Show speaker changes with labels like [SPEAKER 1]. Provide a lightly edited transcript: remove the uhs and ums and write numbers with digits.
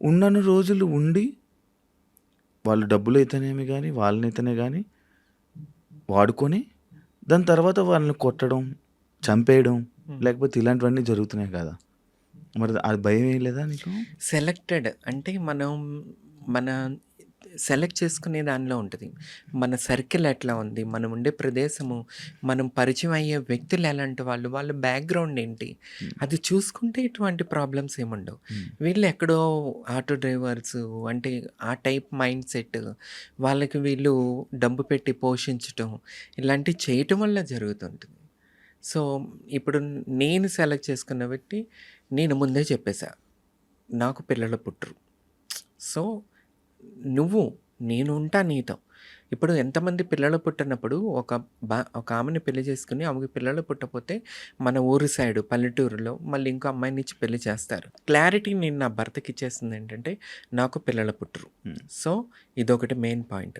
[SPEAKER 1] ఉన్నన్ని రోజులు ఉండి వాళ్ళు డబ్బులైతేనేమి గానీ, వాళ్ళనైతేనే గానీ వాడుకొని, దాని తర్వాత వాళ్ళని కొట్టడం, చంపేయడం, లేకపోతే ఇలాంటివన్నీ జరుగుతున్నాయి కదా! మరి అది భయమేయలేదా లేదా నీకు?
[SPEAKER 2] సెలెక్టెడ్ అంటే మన సెలెక్ట్ చేసుకునే దానిలో ఉంటది. మన సర్కిల్ ఎట్లా ఉంది? మనం ఉండే ప్రదేశము, మనం పరిచయం అయ్యే వ్యక్తులు ఎలాంటి వాళ్ళు? వాళ్ళ బ్యాక్‌గ్రౌండ్ ఏంటి?
[SPEAKER 1] హ్మ్.
[SPEAKER 2] అది చూసుకుంటే ఇటువంటి ప్రాబ్లమ్స్ ఏముండవు.
[SPEAKER 1] హ్మ్.
[SPEAKER 2] వీళ్ళు ఎక్కడో ఆటో డ్రైవర్సు అంటే ఆ టైప్ మైండ్ సెట్ వాళ్ళకి వీళ్ళు డబ్బు పెట్టి పోషించటం, ఇలాంటివి చేయటం వల్ల జరుగుతుంటుంది. సో, ఇప్పుడు నేను సెలెక్ట్ చేసుకున్న వ్యక్తి నేను ముందే చెప్పేసా. నాకు పిల్లలు పుట్టరు. సో, నువ్వు నేను ఉంటా నీతో. ఇప్పుడు ఎంతమంది పిల్లలు పుట్టనప్పుడు ఒక ఆమెని పెళ్లి చేసుకొని ఆమెకి పిల్లలు పుట్టపోతే మన ఊరు సైడు పల్లెటూరులో మళ్ళీ ఇంకో అమ్మాయినిచ్చి పెళ్లి చేస్తారు. క్లారిటీ నేను నా భర్తకిచ్చేసిందేంటంటే నాకు పిల్లలు పుట్టరు.
[SPEAKER 1] హ్మ్.
[SPEAKER 2] సో, ఇదొకటి మెయిన్ పాయింట్.